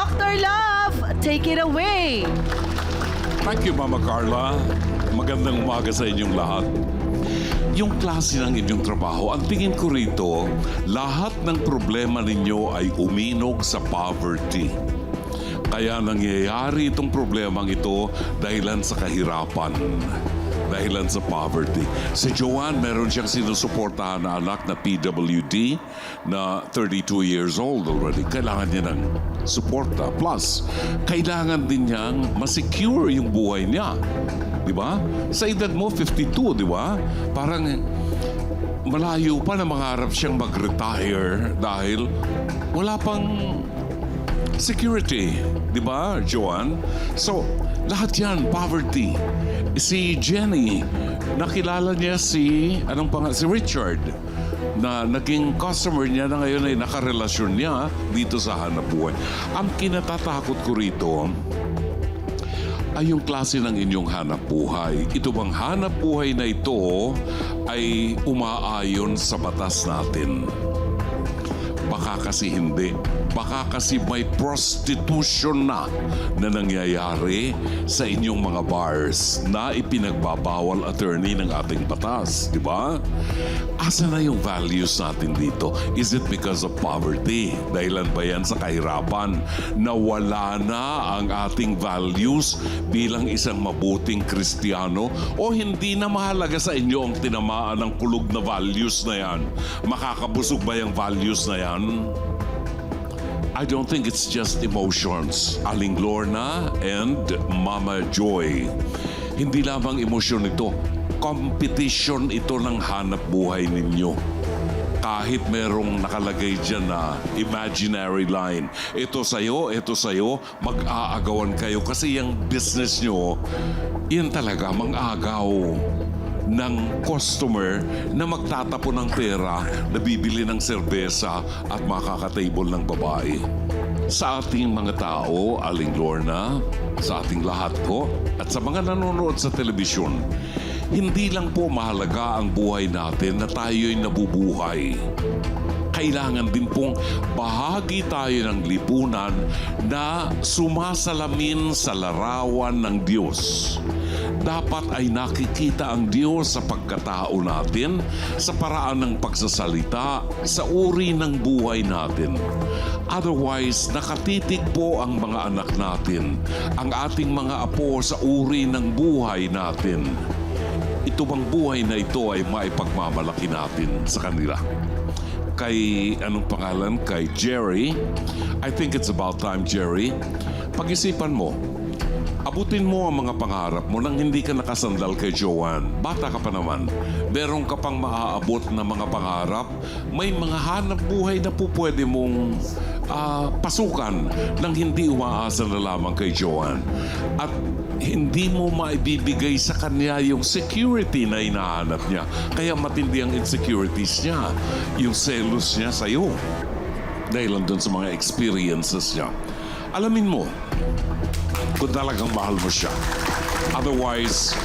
Dr. Love, take it away. Thank you, Mama Carla. Magandang umaga sa inyong lahat. Yung klase ng inyong trabaho, ang tingin ko rito, lahat ng problema ninyo ay uminog sa poverty. Kaya nangyayari itong problemang ito dahilan sa kahirapan, dahilan sa poverty. Si Joanne, meron siyang sinusuportahan na anak na PWD na 32 years old already. Kailangan niya ng suporta. Plus, kailangan din niyang masecure yung buhay niya. Di ba? Sa edad mo, 52, di ba? Parang malayo pa na mangarap siyang mag-retire dahil wala pang security. Di ba, Joanne? So, lahat yan, poverty. Si Jenny, nakilala niya si Richard, na naging customer niya na ngayon ay nakarelasyon niya dito sa hanapbuhay. Ang kinatatakot ko rito ay yung klase ng inyong hanapbuhay. Ito bang hanapbuhay na ito ay umaayon sa batas natin? Baka kasi hindi. Baka kasi may prostitution na nangyayari sa inyong mga bars na ipinagbabawal, attorney, ng ating batas. Di ba? Asa na yung values natin dito? Is it because of poverty? Dahilan ba yan sa kahirapan? Nawala na ang ating values bilang isang mabuting Kristiyano? O hindi na mahalaga sa inyo ang tinamaan ng kulog na values na yan? Makakabusog ba yung values na yan? I don't think it's just emotions. Aling Lorna and Mama Joy. Hindi lamang emosyon ito. Competition ito ng hanap buhay ninyo. Kahit merong nakalagay dyan na imaginary line. Ito sa'yo, mag-aagawan kayo. Kasi yung business nyo, yan talaga, mang-agaw ng customer na magtatapon ng pera na bibili ng serbesa at makakatable ng babae. Sa ating mga tao, Aling Lorna, sa ating lahat po, at sa mga nanonood sa telebisyon, hindi lang po mahalaga ang buhay natin na tayo'y nabubuhay. Kailangan din pong bahagi tayo ng lipunan na sumasalamin sa larawan ng Diyos. Dapat ay nakikita ang Diyos sa pagkatao natin, sa paraan ng pagsasalita, sa uri ng buhay natin. Otherwise, nakatitig po ang mga anak natin, ang ating mga apo sa uri ng buhay natin. Ito bang buhay na ito ay maipagmamalaki natin sa kanila? Kay, anong pangalan? Kay Jerry. I think it's about time, Jerry. Pag-isipan mo, abutin mo ang mga pangarap mo nang hindi ka nakasandal kay Joanne. Bata ka pa naman. Meron ka pang maaabot na mga pangarap. May mga hanap buhay na po pwede mong pasukan nang hindi umaasa na lamang kay Joanne. At hindi mo maibibigay sa kanya yung security na hinahanap niya. Kaya matindi ang insecurities niya. Yung selos niya sa'yo. Dahil lang dun sa mga experiences niya. Alamin mo, kung talagang mahal mo siya. Otherwise,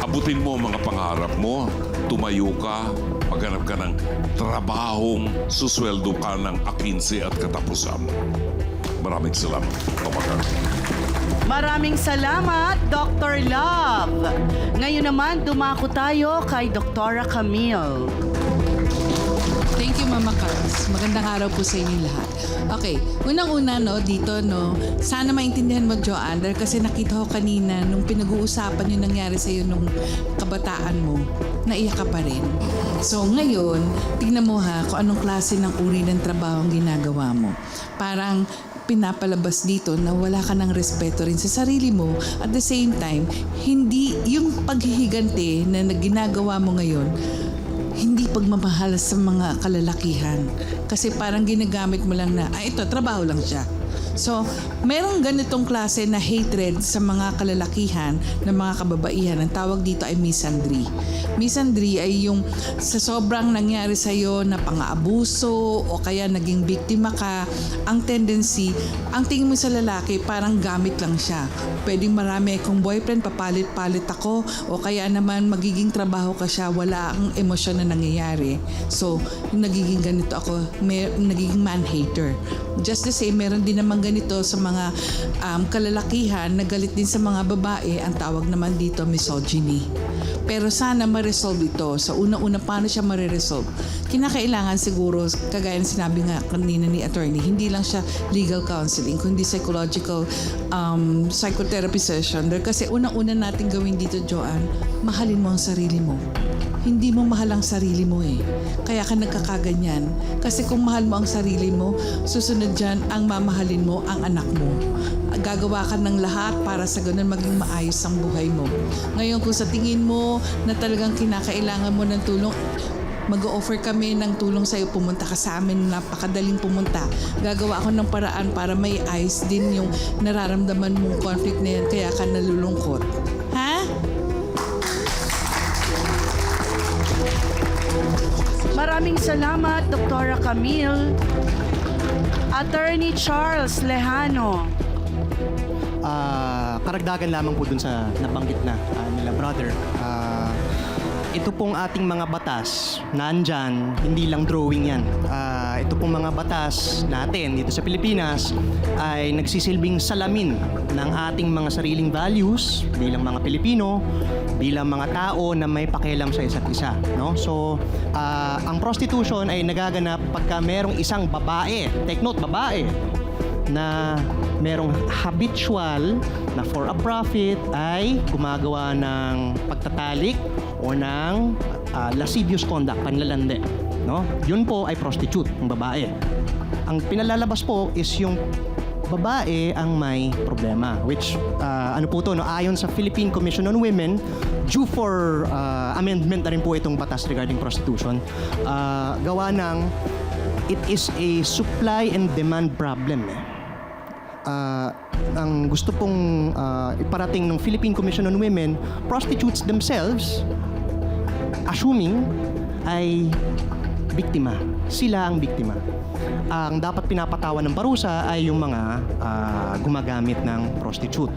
abutin mo ang mga pangarap mo, tumayo ka, maghanap ka ng trabahong susweldo ka ng A15 at katapusan. Maraming salamat. Maraming salamat, Dr. Love. Ngayon naman, dumako tayo kay Dr. Camille. Thank you, Mama Carls. Magandang araw po sa inyo lahat. Okay, unang-una dito sana maintindihan mo, Joanne, kasi nakita ko kanina nung pinag-uusapan yung nangyari sa iyo nung kabataan mo, naiyak ka pa rin. So ngayon, tignan mo kung anong klase ng uri ng trabaho ang ginagawa mo. Parang pinapalabas dito na wala ka ng respeto rin sa sarili mo. At the same time, hindi yung paghihigante na ginagawa mo ngayon, hindi pagmamahal sa mga kalalakihan. Kasi parang ginagamit mo lang na, ito, trabaho lang siya. So, merong ganitong klase na hatred sa mga kalalakihan ng mga kababaihan. Ang tawag dito ay misandry. Misandry ay yung sa sobrang nangyari sa'yo na pang-aabuso o kaya naging biktima ka, ang tendency, ang tingin mo sa lalaki, parang gamit lang siya. Pwedeng marami akong boyfriend, papalit-palit ako, o kaya naman magiging trabaho ka siya, wala ang emosyon na nangyayari. So, nagiging ganito ako, nagiging man-hater. Just the same, meron din namang ganito sa mga kalalakihan na galit din sa mga babae, ang tawag naman dito misogyny. Pero sana ma-resolve ito. Sa una-una, paano siya ma-resolve? Kinakailangan siguro, kagaya ng sinabi nga kanina ni attorney, hindi lang siya legal counseling, kundi psychological psychotherapy session. Kasi unang-una natin gawin dito, Joanne, mahalin mo ang sarili mo. Hindi mo mahal ang sarili mo eh. Kaya ka nagkakaganyan. Kasi kung mahal mo ang sarili mo, susunod dyan, ang mamahalin mo ang anak mo. Gagawa ka ng lahat para sa ganun maging maayos ang buhay mo. Ngayon kung sa tingin mo na talagang kinakailangan mo ng tulong, mag-o-offer kami ng tulong sa'yo, pumunta ka sa amin, napakadaling pumunta. Gagawa ako ng paraan para may ayos din yung nararamdaman mong conflict na yan, kaya ka nalulungkot. Ha? Maraming salamat, Dr. Camille. Attorney Charles Lejano. Karagdagan lamang po dun sa nabanggit na nila brother. Ito pong ating mga batas, nandyan, hindi lang drawing yan. Ito pong mga batas natin dito sa Pilipinas ay nagsisilbing salamin ng ating mga sariling values bilang mga Pilipino, bilang mga tao na may pakialam sa isa't isa. No? So, ang prostitution ay nagaganap pagka merong isang babae, take note, babae, na merong habitual na for a profit ay gumagawa ng pagtatalik o ng lascivious conduct, panlalande. No? Yun po ay prostitute, ng babae. Ang pinalalabas po is yung babae ang may problema, which ano po to, no? Ayon sa Philippine Commission on Women, due for amendment na rin po itong batas regarding prostitution, gawa ng it is a supply and demand problem. Ang gusto pong iparating ng Philippine Commission on Women, prostitutes themselves, assuming ay biktima. Sila ang biktima. Ang dapat pinapatawan ng parusa ay yung mga gumagamit ng prostitute.